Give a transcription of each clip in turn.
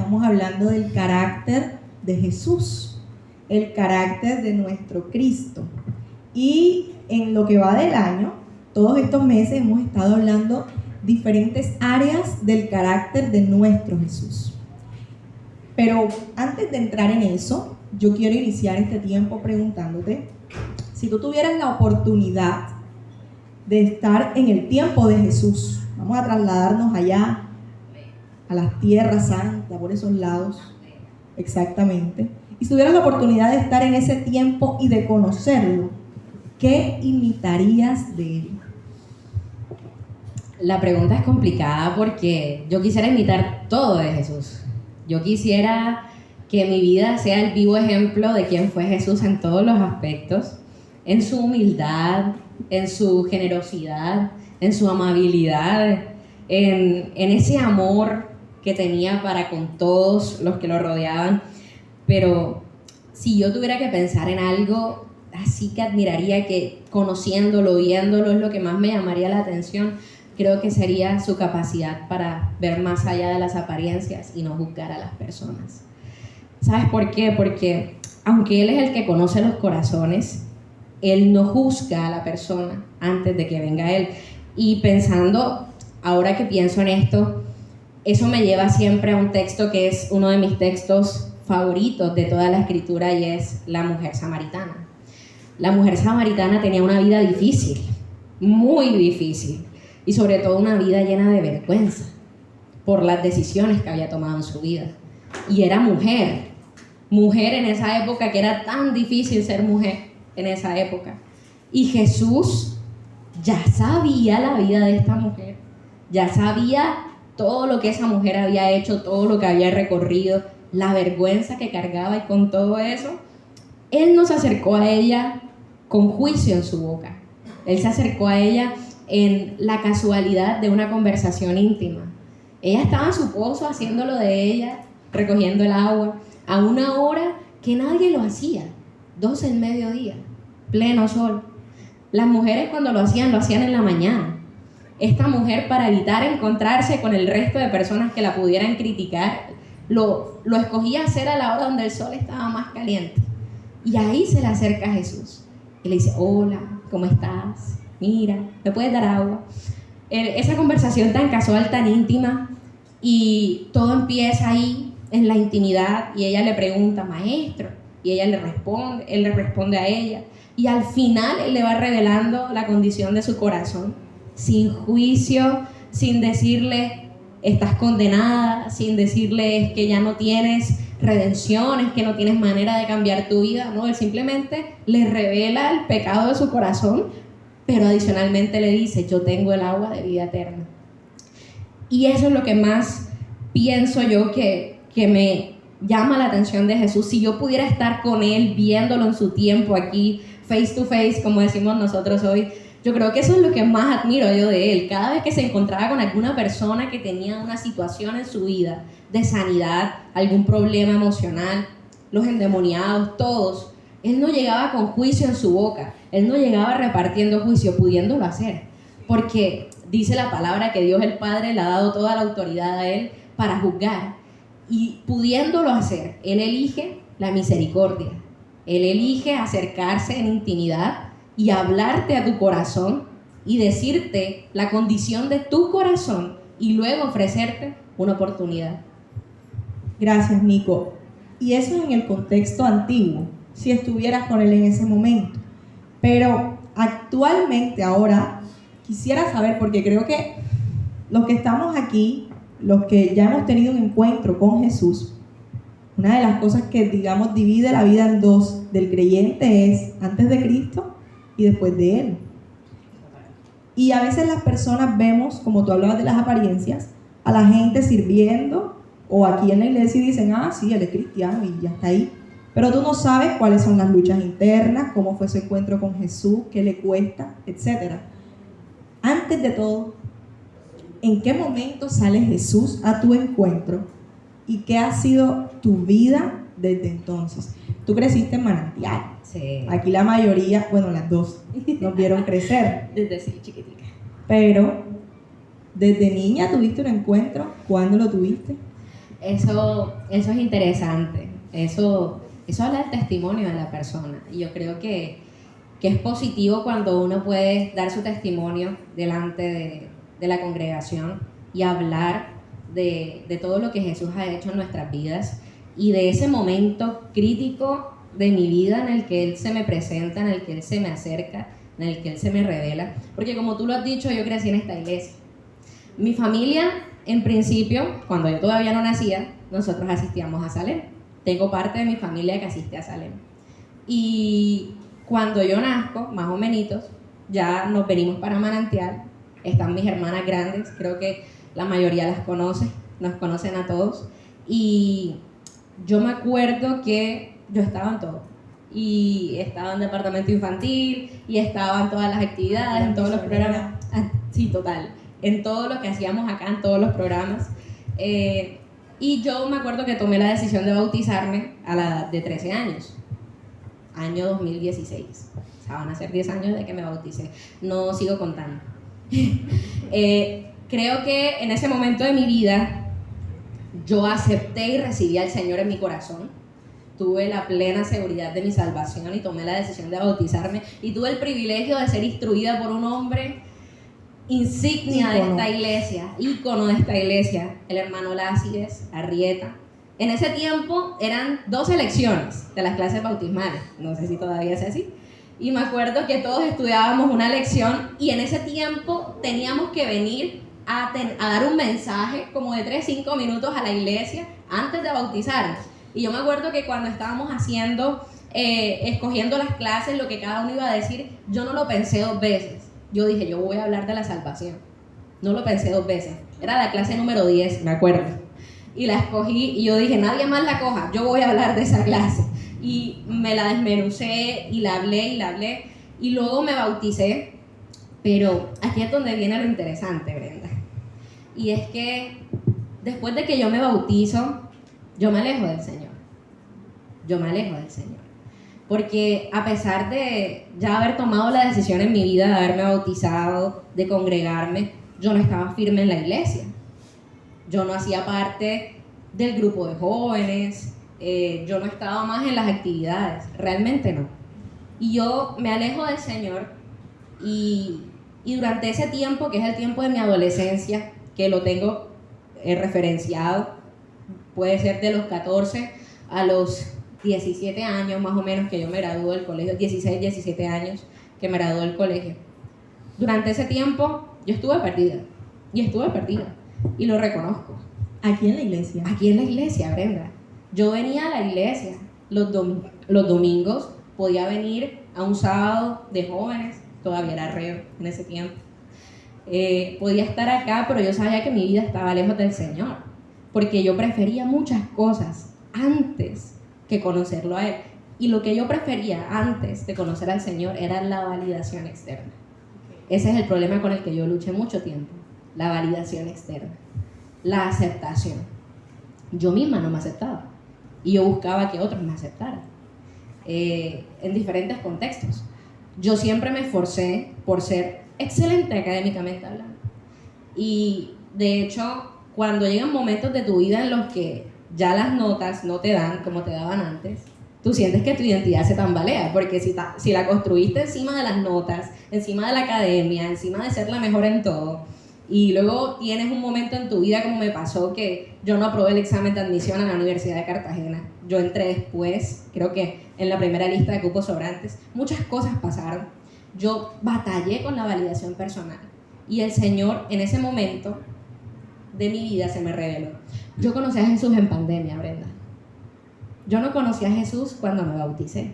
estamos hablando del carácter de Jesús, el carácter de nuestro Cristo. Y en lo que va del año, todos estos meses hemos estado hablando diferentes áreas del carácter de nuestro Jesús. Pero antes de entrar en eso, yo quiero iniciar este tiempo preguntándote, si tú tuvieras la oportunidad de estar en el tiempo de Jesús, vamos a trasladarnos allá a las tierras santas, por esos lados, exactamente, y si tuvieras la oportunidad de estar en ese tiempo y de conocerlo, ¿qué imitarías de él? La pregunta es complicada porque yo quisiera imitar todo de Jesús. Yo quisiera que mi vida sea el vivo ejemplo de quién fue Jesús en todos los aspectos, en su humildad, en su generosidad, en su amabilidad, en ese amor que tenía para con todos los que lo rodeaban. Pero si yo tuviera que pensar en algo así que admiraría, que conociéndolo, viéndolo, es lo que más me llamaría la atención, creo que sería su capacidad para ver más allá de las apariencias y no juzgar a las personas. ¿Sabes por qué? Porque aunque Él es el que conoce los corazones, Él no juzga a la persona antes de que venga Él. Y pensando, ahora que pienso en esto, eso me lleva siempre a un texto que es uno de mis textos favoritos de toda la Escritura, y es la mujer samaritana. La mujer samaritana tenía una vida difícil, muy difícil, y sobre todo una vida llena de vergüenza por las decisiones que había tomado en su vida. Y era mujer en esa época, que era tan difícil ser mujer en esa época. Y Jesús ya sabía la vida de esta mujer, ya sabía todo lo que esa mujer había hecho, todo lo que había recorrido, la vergüenza que cargaba, y con todo eso, Él no se acercó a ella con juicio en su boca. Él se acercó a ella en la casualidad de una conversación íntima. Ella estaba en su pozo haciéndolo de ella, recogiendo el agua, a una hora que nadie lo hacía, 12 del mediodía, pleno sol. Las mujeres cuando lo hacían en la mañana. Esta mujer, para evitar encontrarse con el resto de personas que la pudieran criticar, lo escogía hacer a la hora donde el sol estaba más caliente. Y ahí se le acerca a Jesús y le dice: hola, ¿cómo estás? Mira, ¿me puedes dar agua? Esa conversación tan casual, tan íntima, y todo empieza ahí en la intimidad, y ella le pregunta: maestro, y ella le responde, él le responde a ella, y al final él le va revelando la condición de su corazón, sin juicio, sin decirle estás condenada, sin decirle que ya no tienes redención, es que no tienes manera de cambiar tu vida. No, él simplemente le revela el pecado de su corazón, pero adicionalmente le dice: yo tengo el agua de vida eterna. Y eso es lo que más pienso yo que me llama la atención de Jesús. Si yo pudiera estar con Él, viéndolo en su tiempo aquí, face to face, como decimos nosotros hoy, yo creo que eso es lo que más admiro yo de Él. Cada vez que se encontraba con alguna persona que tenía una situación en su vida de sanidad, algún problema emocional, los endemoniados, todos, Él no llegaba con juicio en su boca. Él no llegaba repartiendo juicio, pudiéndolo hacer. Porque dice la palabra que Dios el Padre le ha dado toda la autoridad a Él para juzgar. Y pudiéndolo hacer, Él elige la misericordia. Él elige acercarse en intimidad y hablarte a tu corazón y decirte la condición de tu corazón y luego ofrecerte una oportunidad. Gracias, Nico. Y eso es en el contexto antiguo, si estuvieras con Él en ese momento. Pero actualmente, ahora, quisiera saber, porque creo que los que estamos aquí, los que ya hemos tenido un encuentro con Jesús, una de las cosas que, digamos, divide la vida en dos del creyente es antes de Cristo y después de Él. Y a veces las personas vemos, como tú hablabas de las apariencias, a la gente sirviendo o aquí en la iglesia y dicen: ah, sí, él es cristiano y ya está ahí. Pero tú no sabes cuáles son las luchas internas, cómo fue su encuentro con Jesús, qué le cuesta, etc. Antes de todo, ¿en qué momento sale Jesús a tu encuentro? ¿Y qué ha sido tu vida desde entonces? Tú creciste en Manantial. Sí. Aquí la mayoría, bueno, las dos, nos vieron crecer. Desde sí, chiquitica. Pero, desde niña tuviste un encuentro. ¿Cuándo lo tuviste? Eso es interesante. Eso habla del testimonio de la persona. Y yo creo que es positivo cuando uno puede dar su testimonio delante de la congregación y hablar de todo lo que Jesús ha hecho en nuestras vidas y de ese momento crítico de mi vida en el que Él se me presenta, en el que Él se me acerca, en el que Él se me revela. Porque como tú lo has dicho, yo crecí en esta iglesia. Mi familia, en principio, cuando yo todavía no nacía, nosotros asistíamos a Salem. Tengo parte de mi familia que asiste a Salem. Y cuando yo nazco, más o menos, ya nos venimos para Manantial. Están mis hermanas grandes, creo que la mayoría las conoce, nos conocen a todos. Y yo me acuerdo que yo estaba en todo. Y estaba en departamento infantil, y estaba en todas las actividades, en todos los programas. Sí, total. En todo lo que hacíamos acá, en todos los programas. Y yo me acuerdo que tomé la decisión de bautizarme a la edad de 13 años. Año 2016. O sea, van a ser 10 años de que me bauticé. No sigo contando. Creo que en ese momento de mi vida yo acepté y recibí al Señor en mi corazón. Tuve la plena seguridad de mi salvación y tomé la decisión de bautizarme. Y tuve el privilegio de ser instruida por un hombre insignia de esta iglesia, ícono de esta iglesia, el hermano Lácides Arrieta. En ese tiempo eran 2 lecciones de las clases bautismales, no sé si todavía es así, y me acuerdo que todos estudiábamos una lección y en ese tiempo teníamos que venir a dar un mensaje como de 3-5 minutos a la iglesia antes de bautizarnos. Y yo me acuerdo que cuando estábamos escogiendo las clases, lo que cada uno iba a decir, yo no lo pensé 2 veces. Yo dije, yo voy a hablar de la salvación. No lo pensé 2 veces. Era la clase número 10, me acuerdo. Y la escogí y yo dije, nadie más la coja, yo voy a hablar de esa clase. Y me la desmenucé y la hablé. Y luego me bauticé. Pero aquí es donde viene lo interesante, Brenda. Y es que después de que yo me bautizo, yo me alejo del Señor. Porque a pesar de ya haber tomado la decisión en mi vida de haberme bautizado, de congregarme, yo no estaba firme en la iglesia. Yo no hacía parte del grupo de jóvenes, yo no estaba más en las actividades, realmente no. Y yo me alejo del Señor y durante ese tiempo, que es el tiempo de mi adolescencia, que lo tengo referenciado, puede ser de los 14 a los 17 años más o menos que yo me gradué del colegio, 16, 17 años que me gradué del colegio. Durante ese tiempo yo estuve perdida y lo reconozco. ¿Aquí en la iglesia? Aquí en la iglesia, Brenda. Yo venía a la iglesia los domingos, podía venir a un sábado de jóvenes, todavía era reo en ese tiempo. Podía estar acá, pero yo sabía que mi vida estaba lejos del Señor, porque yo prefería muchas cosas antes que conocerlo a Él. Y lo que yo prefería antes de conocer al Señor era la validación externa. Ese es el problema con el que yo luché mucho tiempo, la validación externa, la aceptación. Yo misma no me aceptaba y yo buscaba que otros me aceptaran en diferentes contextos. Yo siempre me esforcé por ser excelente académicamente hablando. Y de hecho, cuando llegan momentos de tu vida en los que ya las notas no te dan como te daban antes, tú sientes que tu identidad se tambalea, porque si la construiste encima de las notas, encima de la academia, encima de ser la mejor en todo, y luego tienes un momento en tu vida como me pasó, que yo no aprobé el examen de admisión a la Universidad de Cartagena, yo entré después, creo que en la primera lista de cupos sobrantes, muchas cosas pasaron, yo batallé con la validación personal, y el Señor en ese momento de mi vida se me reveló. Yo conocí a Jesús en pandemia, Brenda. Yo no conocí a Jesús cuando me bauticé.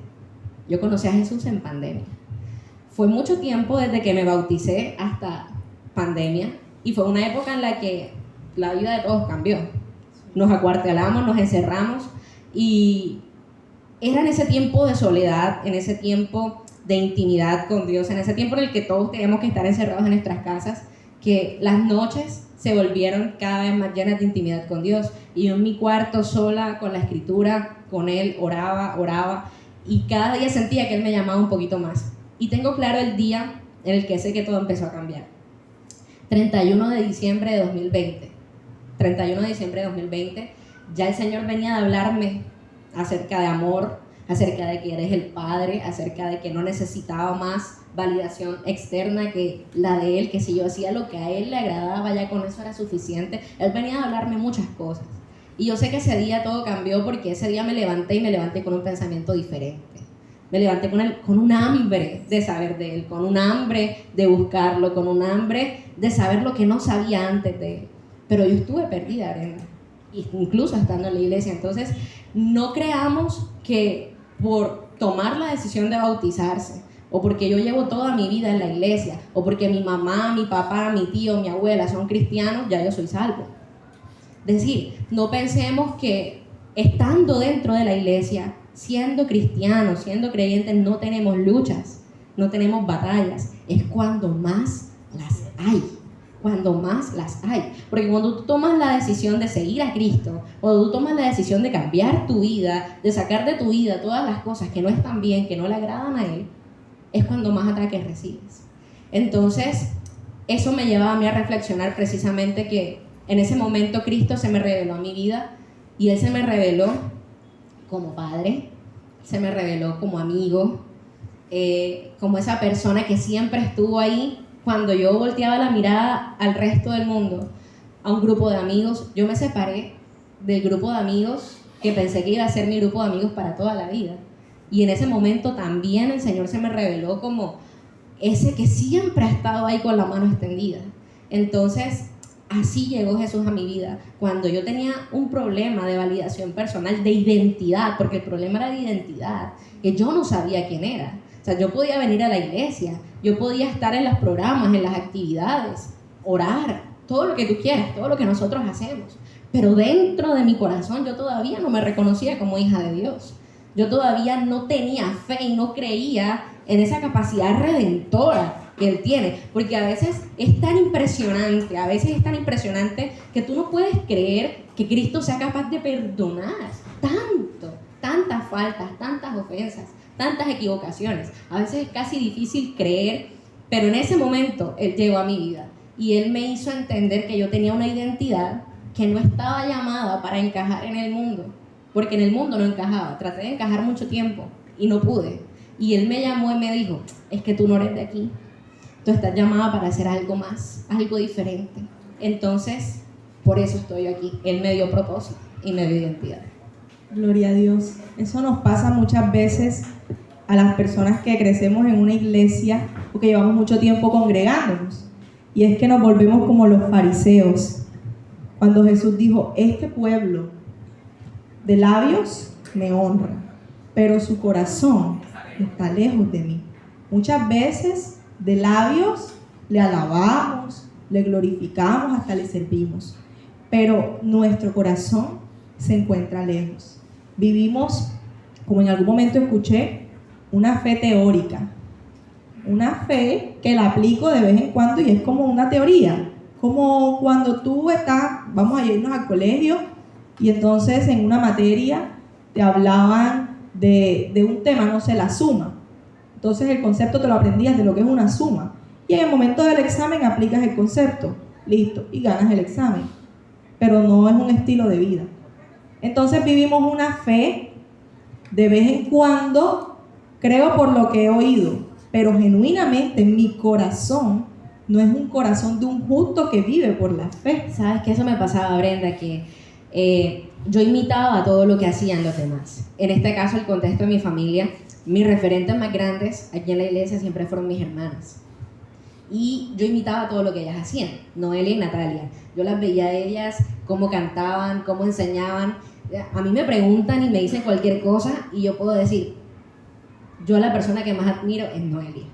Yo conocí a Jesús en pandemia. Fue mucho tiempo desde que me bauticé hasta pandemia y fue una época en la que la vida de todos cambió. Nos acuartelamos, nos encerramos y era en ese tiempo de soledad, en ese tiempo de intimidad con Dios, en ese tiempo en el que todos teníamos que estar encerrados en nuestras casas, que las noches se volvieron cada vez más llenas de intimidad con Dios. Y yo en mi cuarto sola, con la escritura, con Él, oraba, y cada día sentía que Él me llamaba un poquito más. Y tengo claro el día en el que sé que todo empezó a cambiar. 31 de diciembre de 2020. 31 de diciembre de 2020, Ya el Señor venía de hablarme acerca de amor, acerca de que eres el Padre, acerca de que no necesitaba más validación externa que la de Él, que si yo hacía lo que a Él le agradaba, ya con eso era suficiente. Él venía a hablarme muchas cosas. Y yo sé que ese día todo cambió porque ese día me levanté con un pensamiento diferente. Me levanté con un hambre de saber de Él, con un hambre de buscarlo, con un hambre de saber lo que no sabía antes de Él. Pero yo estuve perdida, Brenda, incluso estando en la iglesia. Entonces, no creamos que por tomar la decisión de bautizarse, o porque yo llevo toda mi vida en la iglesia, o porque mi mamá, mi papá, mi tío, mi abuela son cristianos, ya yo soy salvo. Es decir, no pensemos que estando dentro de la iglesia, siendo cristianos, siendo creyentes, no tenemos luchas, no tenemos batallas. Es cuando más las hay. Cuando más las hay. Porque cuando tú tomas la decisión de seguir a Cristo, cuando tú tomas la decisión de cambiar tu vida, de sacar de tu vida todas las cosas que no están bien, que no le agradan a Él, es cuando más ataques recibes. Entonces, eso me llevaba a mí a reflexionar precisamente que en ese momento Cristo se me reveló a mi vida, y Él se me reveló como padre, se me reveló como amigo, como esa persona que siempre estuvo ahí. Cuando yo volteaba la mirada al resto del mundo, a un grupo de amigos, yo me separé del grupo de amigos que pensé que iba a ser mi grupo de amigos para toda la vida. Y en ese momento también el Señor se me reveló como ese que siempre ha estado ahí con la mano extendida. Entonces, así llegó Jesús a mi vida. Cuando yo tenía un problema de validación personal, de identidad, porque el problema era de identidad, que yo no sabía quién era. O sea, yo podía venir a la iglesia, yo podía estar en los programas, en las actividades, orar, todo lo que tú quieras, todo lo que nosotros hacemos. Pero dentro de mi corazón yo todavía no me reconocía como hija de Dios. Yo todavía no tenía fe y no creía en esa capacidad redentora que Él tiene. Porque a veces es tan impresionante, que tú no puedes creer que Cristo sea capaz de perdonar tantas faltas, tantas ofensas, tantas equivocaciones. A veces es casi difícil creer, pero en ese momento Él llegó a mi vida y Él me hizo entender que yo tenía una identidad que no estaba llamada para encajar en el mundo, porque en el mundo no encajaba. Traté de encajar mucho tiempo y no pude. Y Él me llamó y me dijo, es que tú no eres de aquí, tú estás llamada para hacer algo más, algo diferente. Entonces, por eso estoy aquí. Él me dio propósito y me dio identidad. Gloria a Dios. Eso nos pasa muchas veces a las personas que crecemos en una iglesia o que llevamos mucho tiempo congregándonos. Y es que nos volvemos como los fariseos. Cuando Jesús dijo, este pueblo de labios me honra, pero su corazón está lejos de mí. Muchas veces de labios le alabamos, le glorificamos, hasta le servimos, pero nuestro corazón se encuentra lejos. Vivimos, como en algún momento escuché, una fe teórica, una fe que la aplico de vez en cuando y es como una teoría, como cuando tú estás, vamos a irnos al colegio y entonces en una materia te hablaban de un tema, no sé, la suma. Entonces el concepto te lo aprendías de lo que es una suma. Y en el momento del examen aplicas el concepto, listo, y ganas el examen. Pero no es un estilo de vida. Entonces vivimos una fe de vez en cuando, creo por lo que he oído, pero genuinamente mi corazón no es un corazón de un justo que vive por la fe. ¿Sabes qué? Eso me pasaba, Brenda, que yo imitaba todo lo que hacían los demás. En este caso, el contexto de mi familia, mis referentes más grandes aquí en la iglesia siempre fueron mis hermanas. Y yo imitaba todo lo que ellas hacían, Noelia y Natalia. Yo las veía a ellas, cómo cantaban, cómo enseñaban. A mí me preguntan y me dicen cualquier cosa y yo puedo decir, yo la persona que más admiro es Noelia.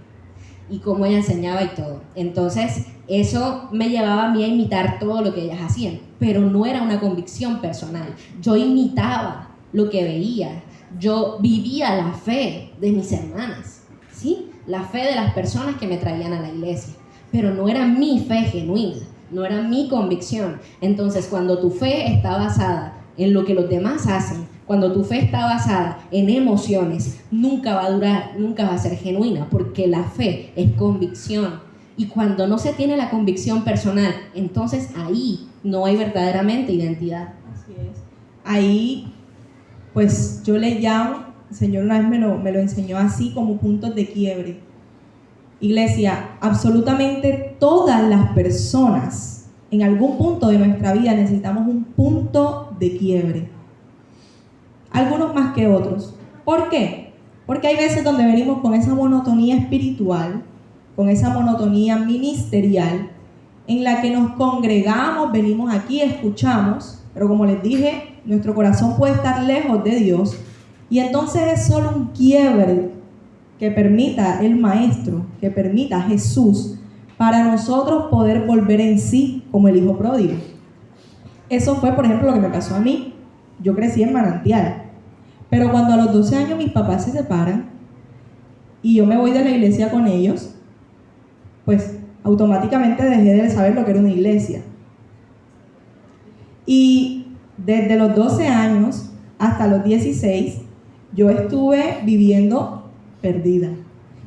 Y cómo ella enseñaba y todo. Entonces, eso me llevaba a mí a imitar todo lo que ellas hacían. Pero no era una convicción personal. Yo imitaba lo que veía. Yo vivía la fe de mis hermanas, ¿sí? La fe de las personas que me traían a la iglesia. Pero no era mi fe genuina, no era mi convicción. Entonces, cuando tu fe está basada en lo que los demás hacen, cuando tu fe está basada en emociones, nunca va a durar, nunca va a ser genuina, porque la fe es convicción. Y cuando no se tiene la convicción personal, entonces ahí no hay verdaderamente identidad. Así es. ahí pues yo le llamo, el Señor una vez me lo enseñó así como puntos de quiebre. Iglesia, absolutamente todas las personas en algún punto de nuestra vida necesitamos un punto de quiebre. Algunos más que otros. ¿Por qué? Porque hay veces donde venimos con esa monotonía espiritual, con esa monotonía ministerial, en la que nos congregamos, venimos aquí, escuchamos, pero como les dije, nuestro corazón puede estar lejos de Dios, y entonces es solo un quiebre que permita el Maestro, que permita Jesús, para nosotros poder volver en sí como el hijo pródigo. Eso fue, por ejemplo, lo que me pasó a mí. Yo crecí en Manantial, pero cuando a los 12 años mis papás se separan y yo me voy de la iglesia con ellos, pues automáticamente dejé de saber lo que era una iglesia. Y desde los 12 años hasta los 16, yo estuve viviendo perdida.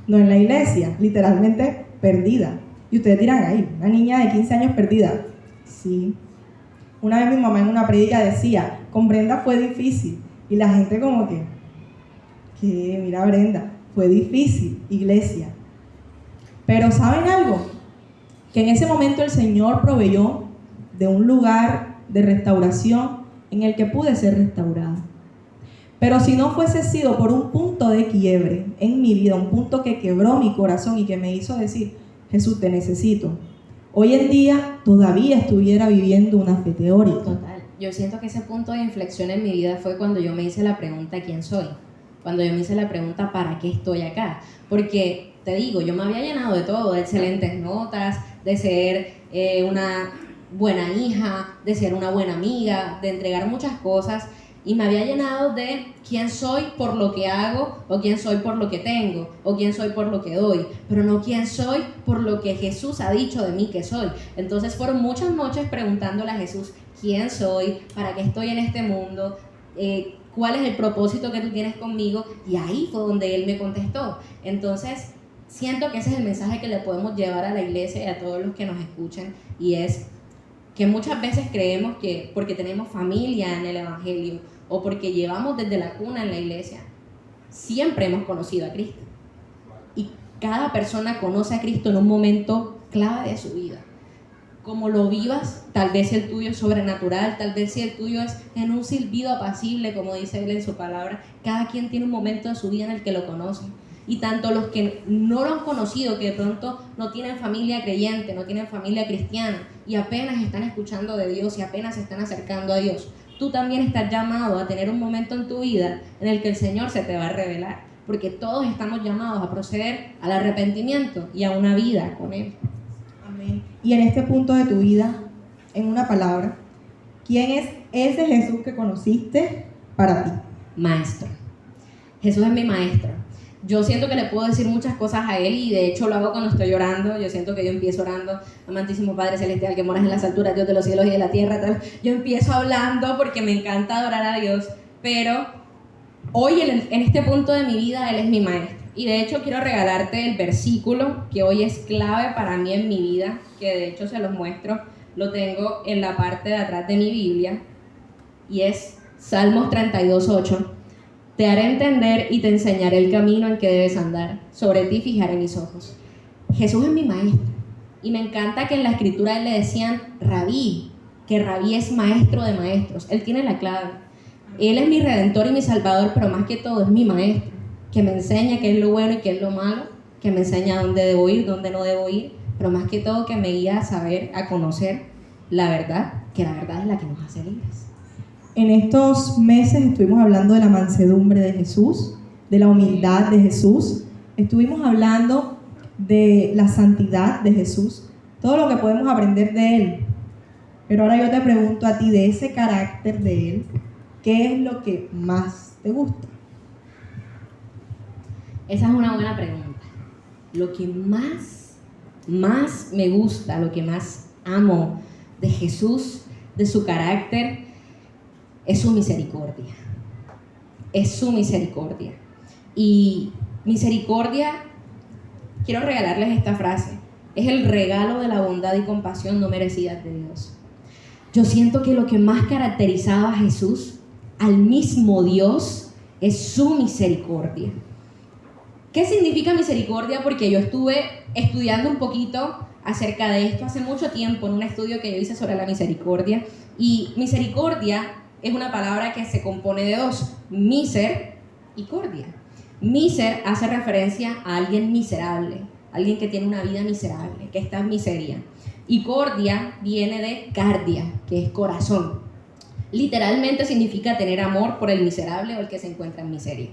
No en la iglesia, literalmente perdida. Y ustedes dirán, ay, una niña de 15 años perdida. Sí. Una vez mi mamá en una prédica decía, con Brenda fue difícil. Y la gente como que mira Brenda, fue difícil, iglesia. Pero ¿saben algo? Que en ese momento el Señor proveyó de un lugar de restauración en el que pude ser restaurada. Pero si no fuese sido por un punto de quiebre en mi vida, un punto que quebró mi corazón y que me hizo decir, Jesús, te necesito, hoy en día todavía estuviera viviendo una fe teórica. Total. Yo siento que ese punto de inflexión en mi vida fue cuando yo me hice la pregunta ¿quién soy? Cuando yo me hice la pregunta ¿para qué estoy acá? Porque te digo, yo me había llenado de todo, de excelentes notas, de ser una buena hija, de ser una buena amiga, de entregar muchas cosas, y me había llenado de quién soy por lo que hago, o quién soy por lo que tengo, o quién soy por lo que doy, pero no quién soy por lo que Jesús ha dicho de mí que soy. Entonces fueron muchas noches preguntándole a Jesús quién soy, para qué estoy en este mundo, cuál es el propósito que tú tienes conmigo, y ahí fue donde Él me contestó. Entonces siento que ese es el mensaje que le podemos llevar a la iglesia y a todos los que nos escuchen, y es que muchas veces creemos que porque tenemos familia en el evangelio o porque llevamos desde la cuna en la iglesia, siempre hemos conocido a Cristo. Y cada persona conoce a Cristo en un momento clave de su vida. Como lo vivas, tal vez el tuyo es sobrenatural, tal vez si el tuyo es en un silbido apacible, como dice Él en su palabra. Cada quien tiene un momento de su vida en el que lo conoce. Y tanto los que no lo han conocido, que de pronto no tienen familia creyente, no tienen familia cristiana y apenas están escuchando de Dios y apenas se están acercando a Dios, tú también estás llamado a tener un momento en tu vida en el que el Señor se te va a revelar, porque todos estamos llamados a proceder al arrepentimiento y a una vida con Él. Amén. Y en este punto de tu vida, en una palabra, ¿quién es ese Jesús que conociste para ti? Maestro. Jesús es mi maestro. Yo siento que le puedo decir muchas cosas a Él, y de hecho lo hago cuando estoy orando. Yo siento que yo empiezo orando, amantísimo Padre Celestial que moras en las alturas, Dios de los cielos y de la tierra, tal. Yo empiezo hablando porque me encanta adorar a Dios, pero hoy en este punto de mi vida Él es mi maestro. Y de hecho quiero regalarte el versículo que hoy es clave para mí en mi vida, que de hecho se los muestro, lo tengo en la parte de atrás de mi Biblia, y es Salmos 32:8. Te haré entender y te enseñaré el camino en que debes andar. Sobre ti fijaré mis ojos. Jesús es mi maestro. Y me encanta que en la escritura a Él le decían Rabí, que Rabí es maestro de maestros. Él tiene la clave. Él es mi redentor y mi salvador, pero más que todo es mi maestro, que me enseña qué es lo bueno y qué es lo malo, que me enseña dónde debo ir, dónde no debo ir, pero más que todo que me guía a saber, a conocer la verdad, que la verdad es la que nos hace libres. En estos meses estuvimos hablando de la mansedumbre de Jesús, de la humildad de Jesús, estuvimos hablando de la santidad de Jesús, todo lo que podemos aprender de Él. Pero ahora yo te pregunto a ti, de ese carácter de Él, ¿qué es lo que más te gusta? Esa es una buena pregunta. Lo que más me gusta, lo que más amo de Jesús, de su carácter, es su misericordia. Es su misericordia. Y misericordia, quiero regalarles esta frase, es el regalo de la bondad y compasión no merecidas de Dios. Yo siento que lo que más caracterizaba a Jesús al mismo Dios es su misericordia. ¿Qué significa misericordia? Porque yo estuve estudiando un poquito acerca de esto hace mucho tiempo en un estudio que yo hice sobre la misericordia. Y misericordia es una palabra que se compone de dos: miser y cordia. Miser hace referencia a alguien miserable, alguien que tiene una vida miserable, que está en miseria. Y cordia viene de cardia, que es corazón. Literalmente significa tener amor por el miserable o el que se encuentra en miseria.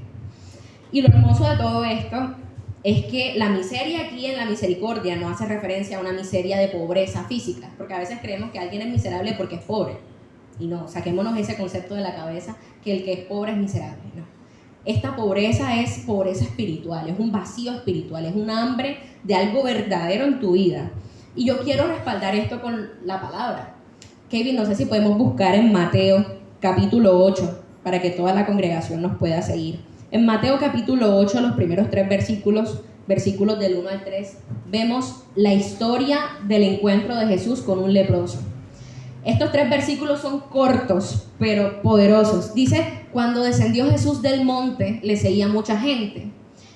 Y lo hermoso de todo esto es que la miseria aquí en la misericordia no hace referencia a una miseria de pobreza física, porque a veces creemos que alguien es miserable porque es pobre. Y no, saquémonos ese concepto de la cabeza, que el que es pobre es miserable. No. Esta pobreza es pobreza espiritual, es un vacío espiritual, es un hambre de algo verdadero en tu vida. Y yo quiero respaldar esto con la palabra. Kevin, no sé si podemos buscar en Mateo capítulo 8 para que toda la congregación nos pueda seguir. En Mateo capítulo 8, los primeros 3 versículos del 1 al 3, vemos la historia del encuentro de Jesús con un leproso. Estos 3 versículos son cortos, pero poderosos. Dice: cuando descendió Jesús del monte, le seguía mucha gente.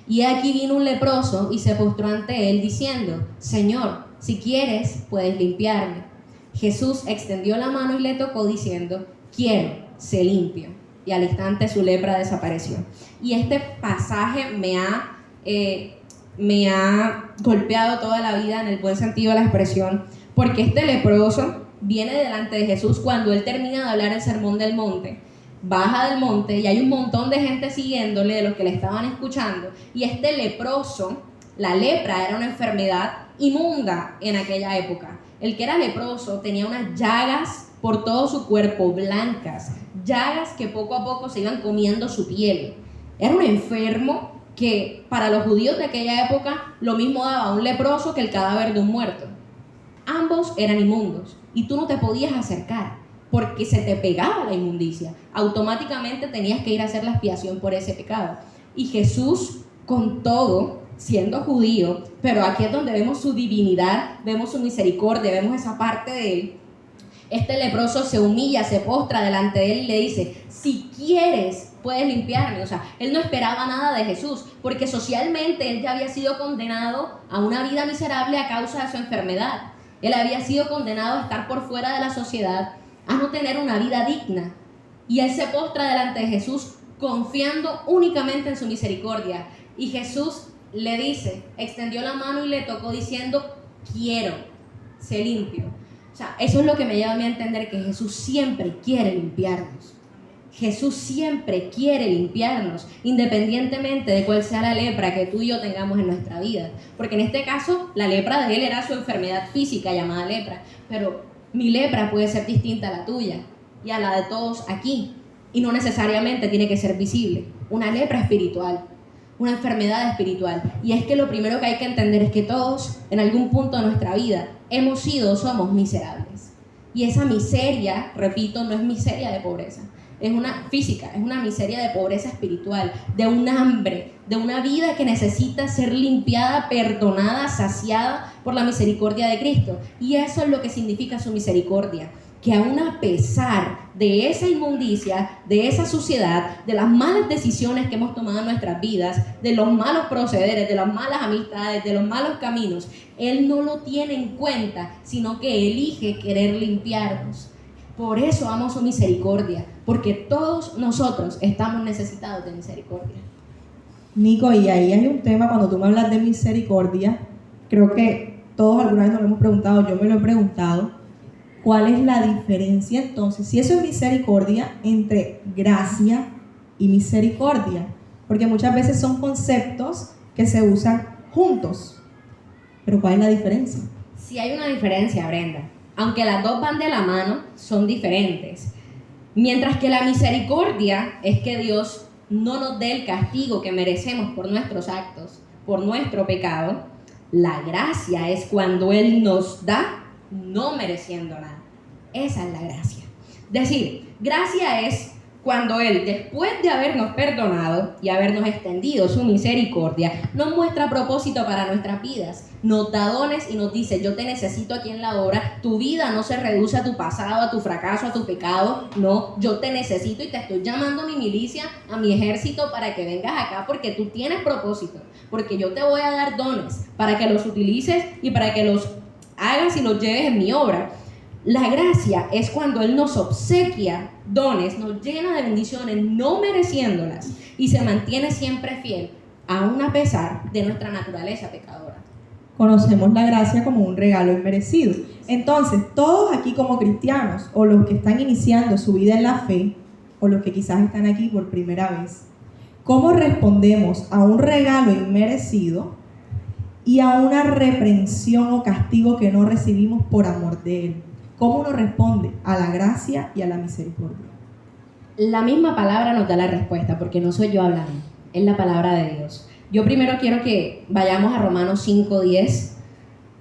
Y aquí vino un leproso y se postró ante él diciendo: Señor, si quieres, puedes limpiarme. Jesús extendió la mano y le tocó diciendo: quiero, sé limpio. Y al instante su lepra desapareció. Y este pasaje me ha golpeado toda la vida en el buen sentido de la expresión, porque este leproso viene delante de Jesús cuando él termina de hablar el sermón del monte, baja del monte y hay un montón de gente siguiéndole, de los que le estaban escuchando, y este leproso, la lepra era una enfermedad inmunda en aquella época. El que era leproso tenía unas llagas por todo su cuerpo, blancas, llagas que poco a poco se iban comiendo su piel. Era un enfermo que para los judíos de aquella época lo mismo daba un leproso que el cadáver de un muerto. Ambos eran inmundos y tú no te podías acercar porque se te pegaba la inmundicia. Automáticamente tenías que ir a hacer la expiación por ese pecado. Y Jesús, con todo, siendo judío, pero aquí es donde vemos su divinidad, vemos su misericordia, vemos esa parte de él. Este leproso se humilla, se postra delante de él y le dice: si quieres, puedes limpiarme. O sea, él no esperaba nada de Jesús, porque socialmente él ya había sido condenado a una vida miserable a causa de su enfermedad. Él había sido condenado a estar por fuera de la sociedad, a no tener una vida digna. Y él se postra delante de Jesús confiando únicamente en su misericordia. Y Jesús le dice, extendió la mano y le tocó diciendo: quiero, sé limpio. O sea, eso es lo que me lleva a mí a entender que Jesús siempre quiere limpiarnos. Jesús siempre quiere limpiarnos, independientemente de cuál sea la lepra que tú y yo tengamos en nuestra vida. Porque en este caso, la lepra de él era su enfermedad física llamada lepra. Pero mi lepra puede ser distinta a la tuya y a la de todos aquí. Y no necesariamente tiene que ser visible. Una lepra espiritual, una enfermedad espiritual. Y es que lo primero que hay que entender es que todos, en algún punto de nuestra vida, hemos sido o somos miserables. Y esa miseria, repito, no es miseria de pobreza. Es una física, es una miseria de pobreza espiritual, de un hambre, de una vida que necesita ser limpiada, perdonada, saciada por la misericordia de Cristo. Y eso es lo que significa su misericordia, que aún a pesar de esa inmundicia, de esa suciedad, de las malas decisiones que hemos tomado en nuestras vidas, de los malos procederes, de las malas amistades, de los malos caminos, Él no lo tiene en cuenta, sino que elige querer limpiarnos. Por eso amo su misericordia, porque todos nosotros estamos necesitados de misericordia. Nico, y ahí hay un tema cuando tú me hablas de misericordia, creo que todos alguna vez nos lo hemos preguntado, yo me lo he preguntado, ¿cuál es la diferencia entonces, si eso es misericordia, entre gracia y misericordia? Porque muchas veces son conceptos que se usan juntos, pero ¿cuál es la diferencia? Sí hay una diferencia, Brenda. Aunque las dos van de la mano, son diferentes. Mientras que la misericordia es que Dios no nos dé el castigo que merecemos por nuestros actos, por nuestro pecado, la gracia es cuando Él nos da no mereciendo nada. Esa es la gracia. Es decir, gracia es cuando Él, después de habernos perdonado y habernos extendido su misericordia, nos muestra propósito para nuestras vidas, nos da dones y nos dice, yo te necesito aquí en la obra, tu vida no se reduce a tu pasado, a tu fracaso, a tu pecado, no, yo te necesito y te estoy llamando a mi milicia, a mi ejército para que vengas acá porque tú tienes propósito, porque yo te voy a dar dones para que los utilices y para que los hagas y los lleves en mi obra. La gracia es cuando Él nos obsequia dones, nos llena de bendiciones, no mereciéndolas, y se mantiene siempre fiel, aún a pesar de nuestra naturaleza pecadora. Conocemos la gracia como un regalo inmerecido. Entonces, todos aquí como cristianos, o los que están iniciando su vida en la fe, o los que quizás están aquí por primera vez, ¿cómo respondemos a un regalo inmerecido y a una reprensión o castigo que no recibimos por amor de Él? ¿Cómo uno responde a la gracia y a la misericordia? La misma palabra nos da la respuesta, porque no soy yo hablando, es la palabra de Dios. Yo primero quiero que vayamos a Romanos 5:10.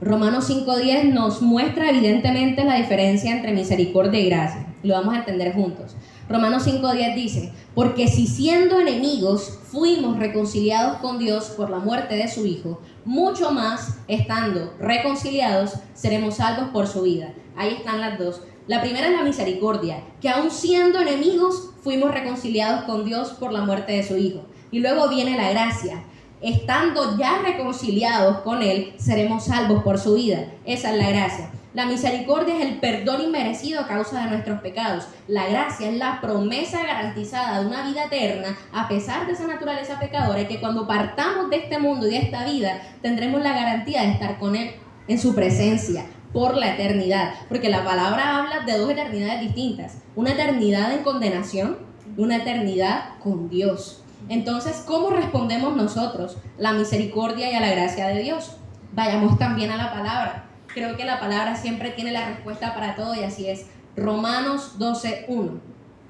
Romanos 5:10 nos muestra evidentemente la diferencia entre misericordia y gracia. Lo vamos a entender juntos. Romanos 5:10 dice, porque si siendo enemigos fuimos reconciliados con Dios por la muerte de su Hijo, mucho más, estando reconciliados, seremos salvos por su vida. Ahí están las dos. La primera es la misericordia, que aun siendo enemigos, fuimos reconciliados con Dios por la muerte de su Hijo. Y luego viene la gracia. Estando ya reconciliados con Él, seremos salvos por su vida. Esa es la gracia. La misericordia es el perdón inmerecido a causa de nuestros pecados. La gracia es la promesa garantizada de una vida eterna a pesar de esa naturaleza pecadora, y que cuando partamos de este mundo y de esta vida tendremos la garantía de estar con Él en su presencia por la eternidad. Porque la palabra habla de dos eternidades distintas. Una eternidad en condenación y una eternidad con Dios. Entonces, ¿cómo respondemos nosotros? La misericordia y a la gracia de Dios. Vayamos también a la palabra. Creo que la palabra siempre tiene la respuesta para todo y así es. Romanos 12:1.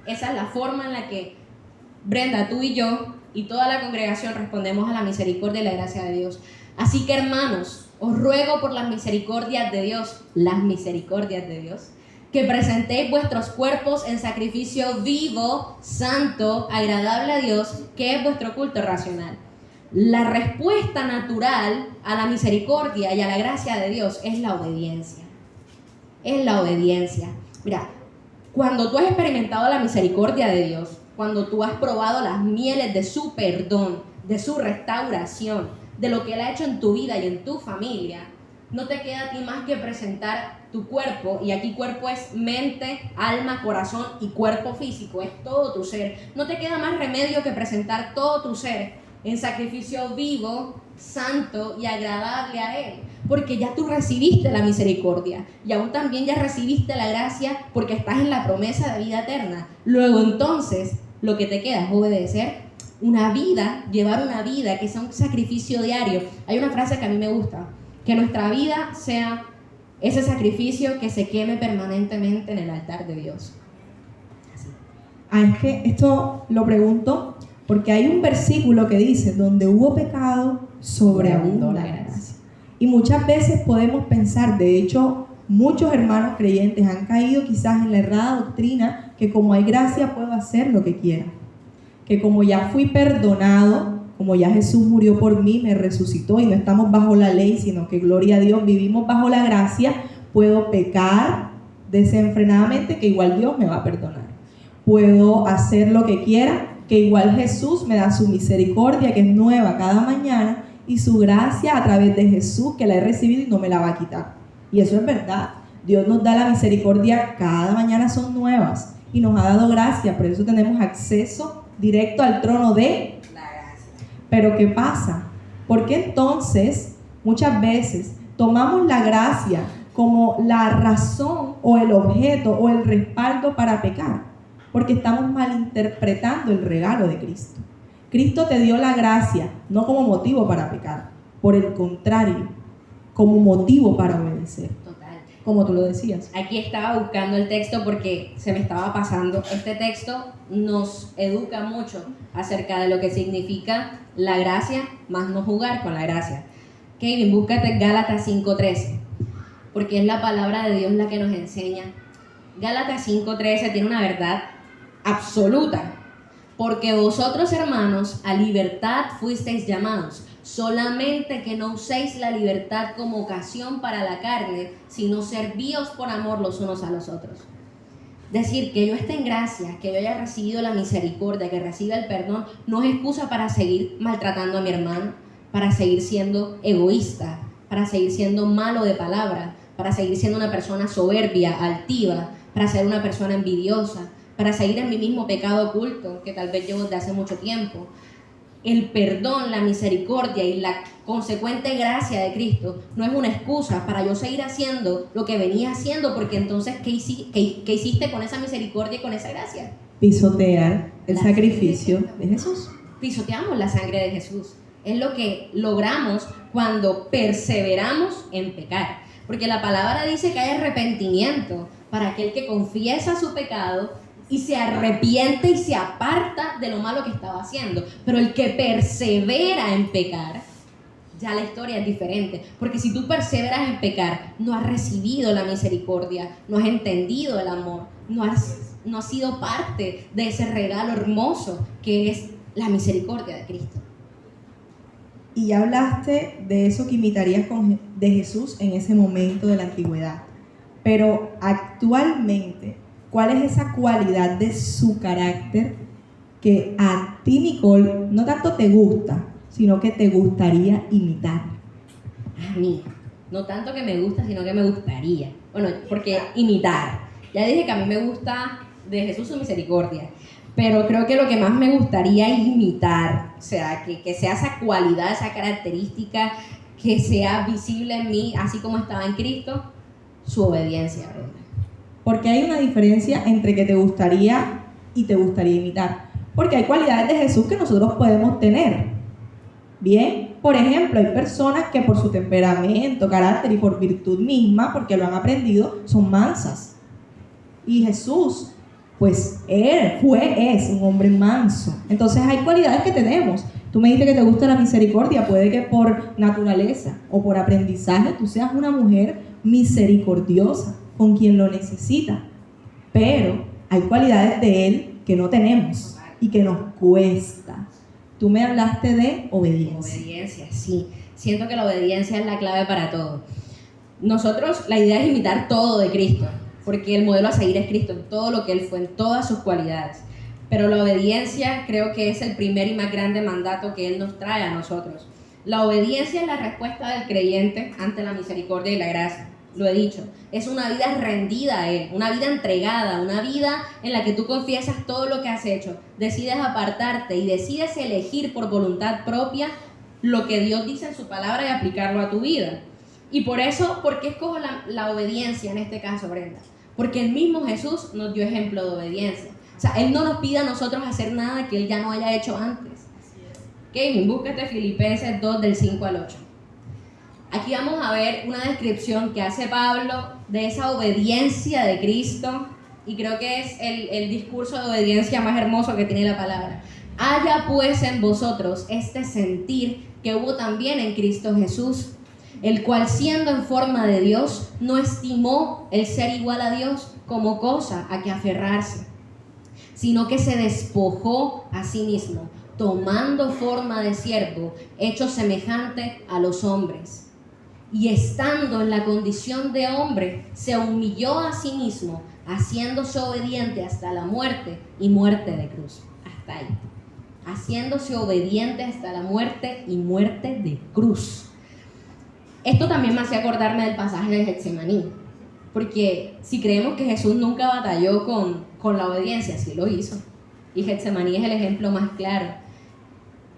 Esa es la forma en la que Brenda, tú y yo y toda la congregación respondemos a la misericordia y la gracia de Dios. Así que, hermanos, os ruego por las misericordias de Dios, que presentéis vuestros cuerpos en sacrificio vivo, santo, agradable a Dios, que es vuestro culto racional. La respuesta natural a la misericordia y a la gracia de Dios es la obediencia. Es la obediencia. Mira, cuando tú has experimentado la misericordia de Dios, cuando tú has probado las mieles de su perdón, de su restauración, de lo que Él ha hecho en tu vida y en tu familia, no te queda a ti más que presentar tu cuerpo, y aquí cuerpo es mente, alma, corazón y cuerpo físico, es todo tu ser. No te queda más remedio que presentar todo tu ser en sacrificio vivo, santo y agradable a Él, porque ya tú recibiste la misericordia y aún también ya recibiste la gracia porque estás en la promesa de vida eterna. Luego entonces lo que te queda es obedecer una vida, llevar una vida que sea un sacrificio diario. Hay una frase que a mí me gusta, que nuestra vida sea ese sacrificio que se queme permanentemente en el altar de Dios. Así. Es que esto lo pregunto porque hay un versículo que dice, donde hubo pecado, sobreabundó la gracia. Y muchas veces podemos pensar, de hecho, muchos hermanos creyentes han caído quizás en la errada doctrina que como hay gracia puedo hacer lo que quiera. Que como ya fui perdonado, como ya Jesús murió por mí, me resucitó y no estamos bajo la ley, sino que gloria a Dios, vivimos bajo la gracia, puedo pecar desenfrenadamente que igual Dios me va a perdonar. Puedo hacer lo que quiera, que igual Jesús me da su misericordia que es nueva cada mañana y su gracia a través de Jesús que la he recibido y no me la va a quitar. Y eso es verdad. Dios nos da la misericordia, cada mañana son nuevas y nos ha dado gracia, por eso tenemos acceso directo al trono de la gracia. Pero ¿qué pasa? Porque entonces muchas veces tomamos la gracia como la razón o el objeto o el respaldo para pecar, porque estamos malinterpretando el regalo de Cristo. Cristo te dio la gracia no como motivo para pecar, por el contrario, como motivo para obedecer. Total. Como tú lo decías. Aquí estaba buscando el texto porque se me estaba pasando. Este texto nos educa mucho acerca de lo que significa la gracia, más no jugar con la gracia. Kevin, búscate Gálatas 5:13, porque es la palabra de Dios la que nos enseña. Gálatas 5:13 tiene una verdad absoluta. Porque vosotros, hermanos, a libertad fuisteis llamados. solamente que no uséis la libertad como ocasión para la carne, sino servíos por amor los unos a los otros. Decir que yo esté en gracia, que yo haya recibido la misericordia, que reciba el perdón, no es excusa para seguir maltratando a mi hermano, para seguir siendo egoísta, para seguir siendo malo de palabra, para seguir siendo una persona soberbia, altiva, para ser una persona envidiosa, para seguir en mi mismo pecado oculto que tal vez llevo desde hace mucho tiempo. El perdón, la misericordia y la consecuente gracia de Cristo no es una excusa para yo seguir haciendo lo que venía haciendo, porque entonces, ¿qué hiciste con esa misericordia y con esa gracia? Pisotear el sacrificio de Jesús. Pisoteamos la sangre de Jesús. Es lo que logramos cuando perseveramos en pecar. Porque la palabra dice que hay arrepentimiento para aquel que confiesa su pecado y se arrepiente y se aparta de lo malo que estaba haciendo. Pero el que persevera en pecar, ya la historia es diferente. Porque si tú perseveras en pecar, no has recibido la misericordia, no has entendido el amor, no has sido parte de ese regalo hermoso que es la misericordia de Cristo. Y ya hablaste de eso que imitarías de Jesús en ese momento de la antigüedad. Pero actualmente, ¿cuál es esa cualidad de su carácter que a ti, Nicole, no tanto te gusta, sino que te gustaría imitar? A mí, no tanto que me gusta, sino que me gustaría. Bueno, porque imitar. Ya dije que a mí me gusta de Jesús su misericordia, pero creo que lo que más me gustaría es imitar. O sea, que sea esa cualidad, esa característica, que sea visible en mí, así como estaba en Cristo, su obediencia, ¿verdad? Porque hay una diferencia entre que te gustaría y te gustaría imitar. Porque hay cualidades de Jesús que nosotros podemos tener. Bien, por ejemplo, hay personas que por su temperamento, carácter y por virtud misma, porque lo han aprendido, son mansas. Y Jesús, pues es un hombre manso. Entonces hay cualidades que tenemos. Tú me dijiste que te gusta la misericordia. Puede que por naturaleza o por aprendizaje tú seas una mujer misericordiosa con quien lo necesita. Pero hay cualidades de él que no tenemos y que nos cuesta. Tú me hablaste de obediencia. Obediencia, sí. Siento que la obediencia es la clave para todo. Nosotros, la idea es imitar todo de Cristo, porque el modelo a seguir es Cristo, en todo lo que Él fue, en todas sus cualidades. Pero la obediencia creo que es el primer y más grande mandato que Él nos trae a nosotros. La obediencia es la respuesta del creyente ante la misericordia y la gracia. Lo he dicho, es una vida rendida a Él, una vida entregada, una vida en la que tú confiesas todo lo que has hecho, decides apartarte y decides elegir por voluntad propia lo que Dios dice en su palabra y aplicarlo a tu vida. Y por eso, ¿por qué escojo la obediencia en este caso, Brenda? Porque el mismo Jesús nos dio ejemplo de obediencia. O sea, Él no nos pide a nosotros hacer nada que Él ya no haya hecho antes. Kevin, búscate Filipenses 2 del 5 al 8. Aquí vamos a ver una descripción que hace Pablo de esa obediencia de Cristo, y creo que es el discurso de obediencia más hermoso que tiene la palabra. Haya pues en vosotros este sentir que hubo también en Cristo Jesús, el cual siendo en forma de Dios, no estimó el ser igual a Dios como cosa a que aferrarse, sino que se despojó a sí mismo, tomando forma de siervo, hecho semejante a los hombres. Y estando en la condición de hombre, se humilló a sí mismo, haciéndose obediente hasta la muerte y muerte de cruz. Hasta ahí. Haciéndose obediente hasta la muerte y muerte de cruz. Esto también me hacía acordarme del pasaje de Getsemaní. Porque si creemos que Jesús nunca batalló con la obediencia, sí lo hizo. Y Getsemaní es el ejemplo más claro.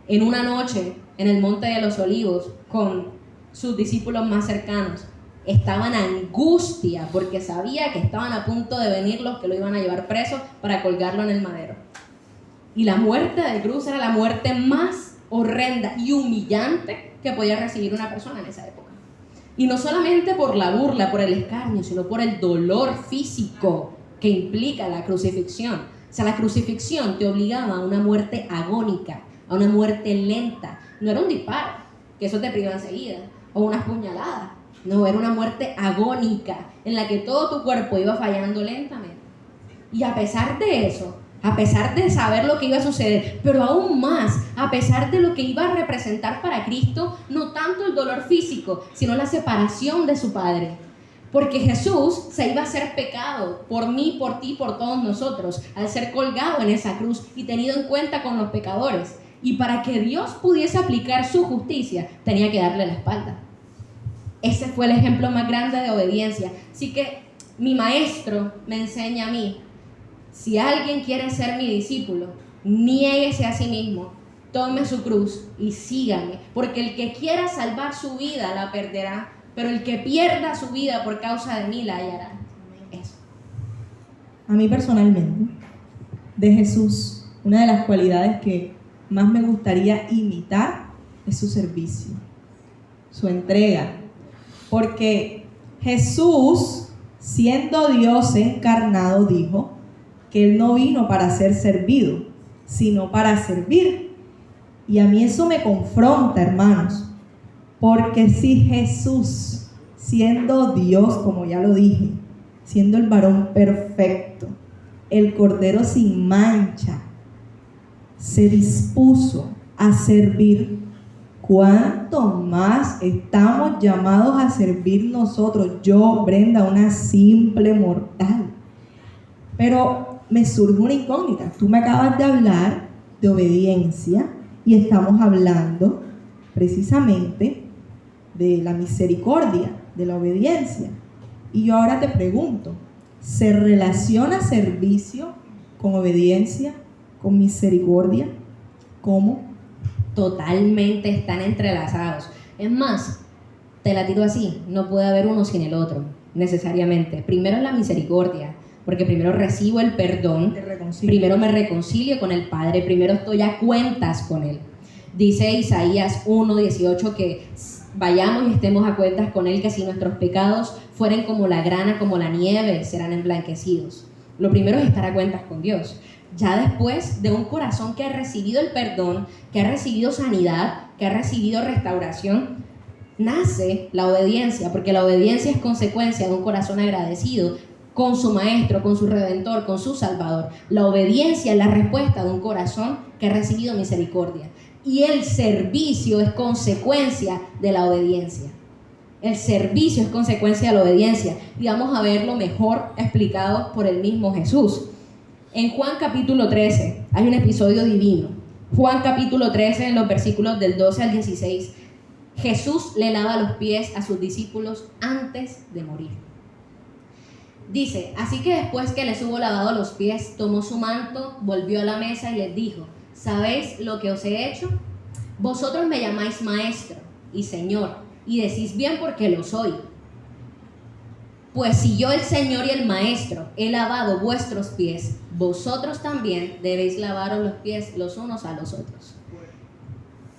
En una noche, en el Monte de los Olivos, con sus discípulos más cercanos, estaban en angustia porque sabía que estaban a punto de venir los que lo iban a llevar preso para colgarlo en el madero. Y la muerte de cruz era la muerte más horrenda y humillante que podía recibir una persona en esa época. Y no solamente por la burla, por el escarnio, sino por el dolor físico que implica la crucifixión. O sea, la crucifixión te obligaba a una muerte agónica, a una muerte lenta. No era un disparo, que eso te priva enseguida, o unas puñaladas. No, era una muerte agónica, en la que todo tu cuerpo iba fallando lentamente. Y a pesar de eso, a pesar de saber lo que iba a suceder, pero aún más, a pesar de lo que iba a representar para Cristo, no tanto el dolor físico, sino la separación de su Padre. Porque Jesús se iba a hacer pecado por mí, por ti, por todos nosotros, al ser colgado en esa cruz y tenido en cuenta con los pecadores. Y para que Dios pudiese aplicar su justicia, tenía que darle la espalda. Ese fue el ejemplo más grande de obediencia. Así que mi maestro me enseña a mí: si alguien quiere ser mi discípulo, niéguese a sí mismo, tome su cruz y sígame, porque el que quiera salvar su vida la perderá, pero el que pierda su vida por causa de mí la hallará. Eso. A mí personalmente, de Jesús, una de las cualidades que más me gustaría imitar es su servicio, su entrega, porque Jesús, siendo Dios encarnado, dijo que Él no vino para ser servido, sino para servir. Y a mí eso me confronta, hermanos, porque si Jesús, siendo Dios, como ya lo dije, siendo el varón perfecto, el cordero sin mancha, se dispuso a servir, ¿cuánto más estamos llamados a servir nosotros? Yo, Brenda, una simple mortal. Pero me surge una incógnita. Tú me acabas de hablar de obediencia y estamos hablando precisamente de la misericordia, de la obediencia. Y yo ahora te pregunto, ¿se relaciona servicio con obediencia, con misericordia? ¿Cómo? Totalmente están entrelazados. Es más, te la tiro así: no puede haber uno sin el otro, necesariamente. Primero es la misericordia, porque primero recibo el perdón, primero me reconcilio con el Padre, primero estoy a cuentas con Él. Dice Isaías 1:18 que vayamos y estemos a cuentas con Él, que si nuestros pecados fueren como la grana, como la nieve, serán emblanquecidos. Lo primero es estar a cuentas con Dios. Ya después de un corazón que ha recibido el perdón, que ha recibido sanidad, que ha recibido restauración, nace la obediencia, porque la obediencia es consecuencia de un corazón agradecido con su Maestro, con su Redentor, con su Salvador. La obediencia es la respuesta de un corazón que ha recibido misericordia. Y el servicio es consecuencia de la obediencia. El servicio es consecuencia de la obediencia. Y vamos a verlo mejor explicado por el mismo Jesús. En Juan capítulo 13 hay un episodio divino. Juan capítulo 13, en los versículos del 12 al 16, Jesús le lava los pies a sus discípulos antes de morir. Dice: así que después que les hubo lavado los pies, tomó su manto, volvió a la mesa y les dijo: ¿sabéis lo que os he hecho? Vosotros me llamáis maestro y señor, y decís bien porque lo soy. Pues si yo, el Señor y el Maestro, he lavado vuestros pies, vosotros también debéis lavaros los pies los unos a los otros.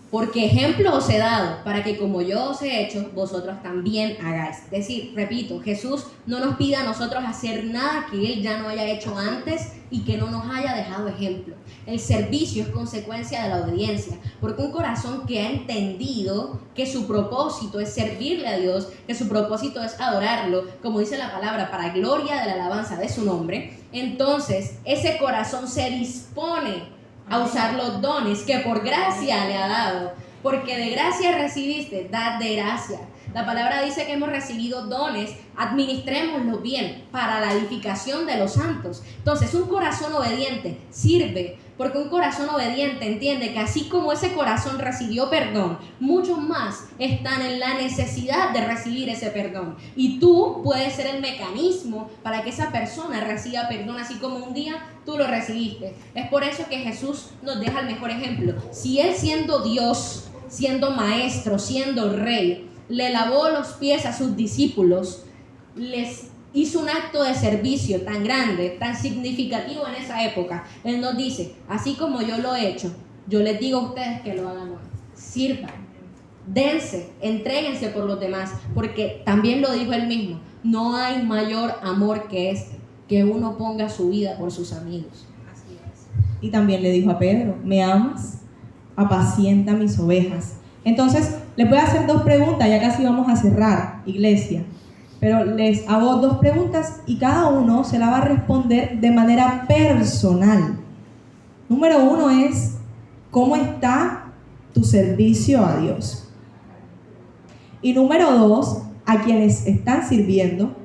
Porque ejemplo os he dado, para que como yo os he hecho, vosotros también hagáis. Es decir, repito, Jesús no nos pide a nosotros hacer nada que Él ya no haya hecho antes y que no nos haya dejado ejemplo. El servicio es consecuencia de la obediencia, porque un corazón que ha entendido que su propósito es servirle a Dios, que su propósito es adorarlo, como dice la palabra, para gloria de la alabanza de su nombre, entonces ese corazón se dispone a usar los dones que por gracia le ha dado, porque de gracia recibiste, dad de gracia. La palabra dice que hemos recibido dones, administrémoslos bien para la edificación de los santos. Entonces, un corazón obediente sirve, porque un corazón obediente entiende que así como ese corazón recibió perdón, muchos más están en la necesidad de recibir ese perdón. Y tú puedes ser el mecanismo para que esa persona reciba perdón, así como un día tú lo recibiste. Es por eso que Jesús nos deja el mejor ejemplo. Si Él, siendo Dios, siendo Maestro, siendo Rey, le lavó los pies a sus discípulos, les hizo un acto de servicio tan grande, tan significativo en esa época. Él nos dice: así como yo lo he hecho, yo les digo a ustedes que lo hagan hoy. Sirvan, dense, entréguense por los demás, porque también lo dijo Él mismo: no hay mayor amor que este, que uno ponga su vida por sus amigos. Así es. Y también le dijo a Pedro: ¿me amas? Apacienta mis ovejas. Entonces, les voy a hacer dos preguntas, ya casi vamos a cerrar, iglesia. Pero les hago dos preguntas y cada uno se la va a responder de manera personal. Número 1 es, ¿cómo está tu servicio a Dios? Y número 2, a quienes están sirviendo,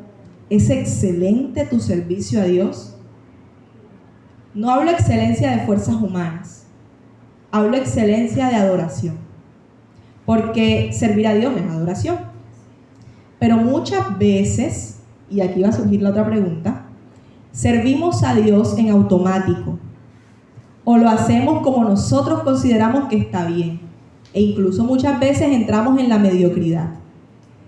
¿es excelente tu servicio a Dios? No hablo excelencia de fuerzas humanas, hablo excelencia de adoración, porque servir a Dios es adoración. Pero muchas veces, y aquí va a surgir la otra pregunta, servimos a Dios en automático, o lo hacemos como nosotros consideramos que está bien, e incluso muchas veces entramos en la mediocridad.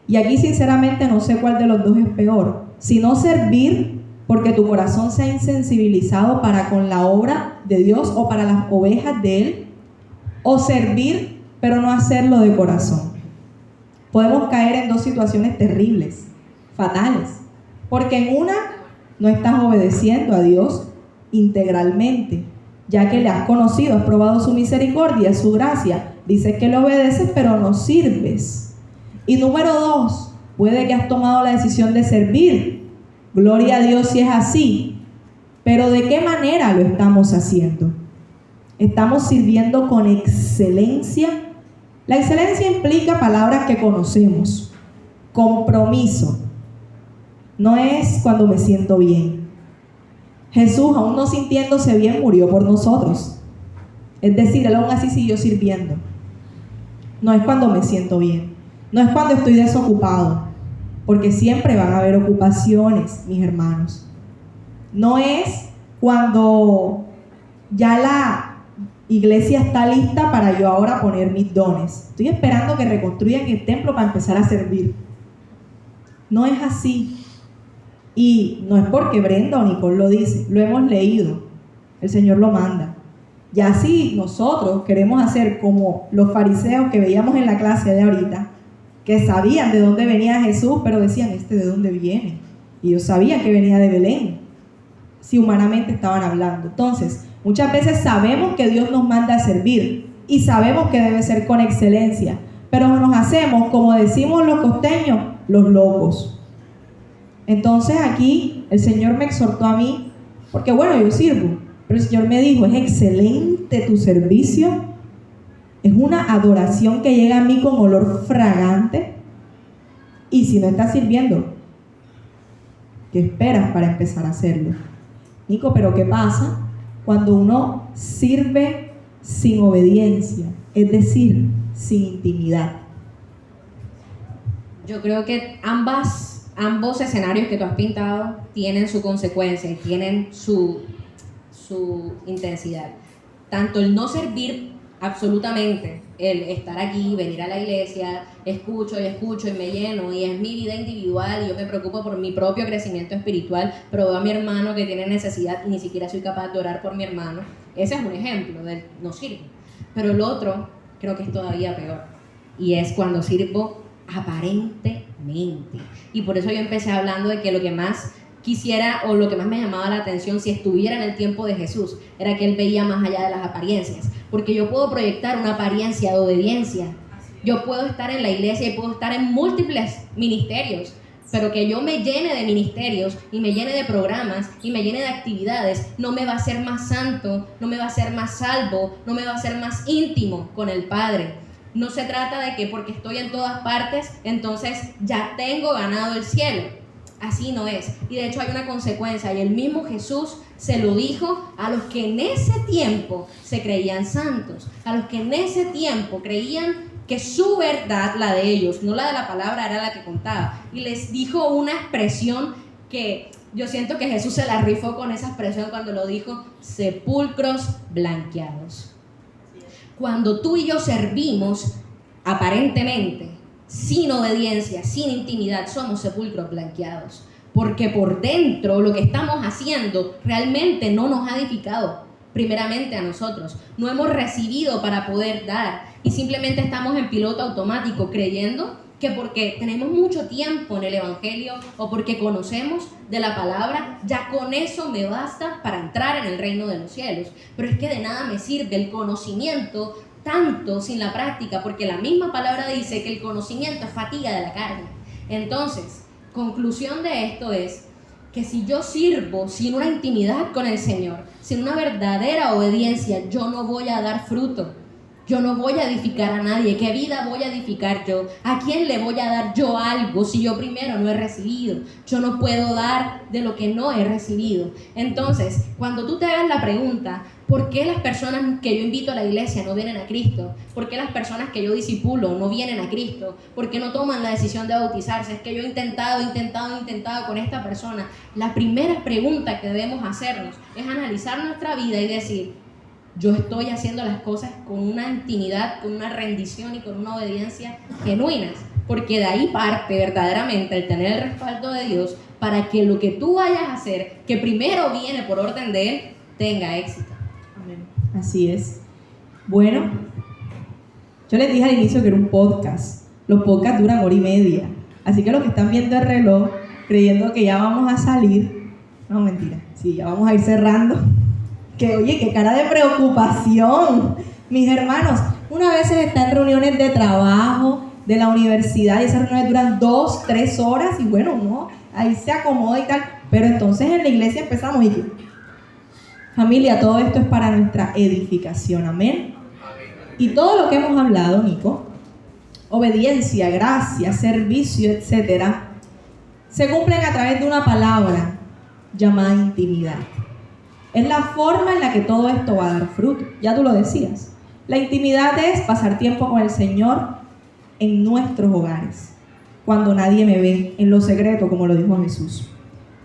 Y aquí sinceramente no sé cuál de los dos es peor, si no servir porque tu corazón se ha insensibilizado para con la obra de Dios o para las ovejas de Él, o servir pero no hacerlo de corazón. Podemos caer en dos situaciones terribles, fatales, porque en una no estás obedeciendo a Dios integralmente, ya que le has conocido, has probado su misericordia, su gracia, dices que le obedeces pero no sirves. Y número 2, puede que has tomado la decisión de servir, gloria a Dios si es así, pero ¿de qué manera lo estamos haciendo? ¿Estamos sirviendo con excelencia? La excelencia implica palabras que conocemos, compromiso, no es cuando me siento bien. Jesús, aún no sintiéndose bien, murió por nosotros. Es decir, Él aún así siguió sirviendo. No es cuando me siento bien, no es cuando estoy desocupado, porque siempre van a haber ocupaciones, mis hermanos. No es cuando ya la iglesia está lista para yo ahora poner mis dones. Estoy esperando que reconstruyan el templo para empezar a servir. No es así. Y no es porque Brenda o Nicole lo dice, lo hemos leído. El Señor lo manda. Ya si nosotros queremos hacer como los fariseos que veíamos en la clase de ahorita, que sabían de dónde venía Jesús, pero decían, ¿de dónde viene? Y ellos sabían que venía de Belén, si humanamente estaban hablando. Entonces, muchas veces sabemos que Dios nos manda a servir y sabemos que debe ser con excelencia, pero nos hacemos, como decimos los costeños, los locos. Entonces aquí el Señor me exhortó a mí, porque bueno, yo sirvo, pero el Señor me dijo, es excelente tu servicio, es una adoración que llega a mí con olor fragante, y si no estás sirviendo, ¿qué esperas para empezar a hacerlo? Nico, pero ¿qué pasa cuando uno sirve sin obediencia? Es decir, sin intimidad. Yo creo que ambos escenarios que tú has pintado tienen su consecuencia y tienen su intensidad. Tanto el no servir absolutamente, el estar aquí, venir a la iglesia, escucho y me lleno y es mi vida individual y yo me preocupo por mi propio crecimiento espiritual, pero veo a mi hermano que tiene necesidad y ni siquiera soy capaz de orar por mi hermano. Ese es un ejemplo del no sirvo. Pero el otro creo que es todavía peor y es cuando sirvo aparentemente. Y por eso yo empecé hablando de que lo que más quisiera o lo que más me llamaba la atención si estuviera en el tiempo de Jesús era que Él veía más allá de las apariencias, porque yo puedo proyectar una apariencia de obediencia, yo puedo estar en la iglesia y puedo estar en múltiples ministerios, pero que yo me llene de ministerios y me llene de programas y me llene de actividades no me va a hacer más santo, no me va a hacer más salvo, no me va a hacer más íntimo con el Padre. No se trata de que porque estoy en todas partes, entonces ya tengo ganado el cielo. Así no es. Y de hecho hay una consecuencia, y el mismo Jesús se lo dijo a los que en ese tiempo se creían santos, a los que en ese tiempo creían que su verdad, la de ellos, no la de la palabra, era la que contaba. Y les dijo una expresión que yo siento que Jesús se la rifó con esa expresión cuando lo dijo, sepulcros blanqueados. Cuando tú y yo servimos aparentemente, sin obediencia, sin intimidad, somos sepulcros blanqueados. Porque por dentro lo que estamos haciendo realmente no nos ha edificado, primeramente a nosotros. No hemos recibido para poder dar y simplemente estamos en piloto automático creyendo que porque tenemos mucho tiempo en el Evangelio o porque conocemos de la palabra, ya con eso me basta para entrar en el reino de los cielos. Pero es que de nada me sirve el conocimiento tanto sin la práctica, porque la misma palabra dice que el conocimiento es fatiga de la carne. Entonces, conclusión de esto es que si yo sirvo sin una intimidad con el Señor, sin una verdadera obediencia, yo no voy a dar fruto. Yo no voy a edificar a nadie. ¿Qué vida voy a edificar yo? ¿A quién le voy a dar yo algo si yo primero no he recibido? Yo no puedo dar de lo que no he recibido. Entonces, cuando tú te hagas la pregunta, ¿por qué las personas que yo invito a la iglesia no vienen a Cristo? ¿Por qué las personas que yo discipulo no vienen a Cristo? ¿Por qué no toman la decisión de bautizarse? Es que yo he intentado con esta persona. La primera pregunta que debemos hacernos es analizar nuestra vida y decir, yo estoy haciendo las cosas con una intimidad, con una rendición y con una obediencia genuinas, porque de ahí parte verdaderamente el tener el respaldo de Dios para que lo que tú vayas a hacer, que primero viene por orden de Él, tenga éxito. Amén. Así es. Bueno, yo les dije al inicio que era un podcast. Los podcasts duran 1:30, así que los que están viendo el reloj creyendo que ya vamos a salir, no, mentira, sí, ya vamos a ir cerrando. Que oye, qué cara de preocupación. Mis hermanos, una vez está en reuniones de trabajo, de la universidad, y esas reuniones duran 2-3 horas, y bueno, uno ahí se acomoda y tal, pero entonces en la iglesia empezamos y familia, todo esto es para nuestra edificación, amén. Y todo lo que hemos hablado, Nico, obediencia, gracia, servicio, etcétera, se cumplen a través de una palabra llamada intimidad. Es la forma en la que todo esto va a dar fruto. Ya tú lo decías. La intimidad es pasar tiempo con el Señor en nuestros hogares, cuando nadie me ve, en lo secreto, como lo dijo Jesús.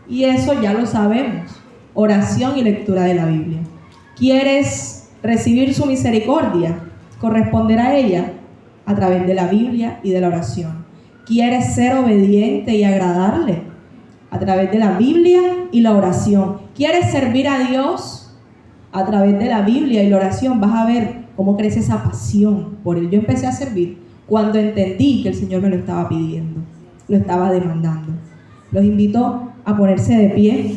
Y eso ya lo sabemos. Oración y lectura de la Biblia. ¿Quieres recibir su misericordia? Corresponder a ella a través de la Biblia y de la oración. ¿Quieres ser obediente y agradarle? A través de la Biblia y la oración. ¿Quieres servir a Dios? A través de la Biblia y la oración vas a ver cómo crece esa pasión por Él. Yo empecé a servir cuando entendí que el Señor me lo estaba pidiendo, lo estaba demandando. Los invito a ponerse de pie.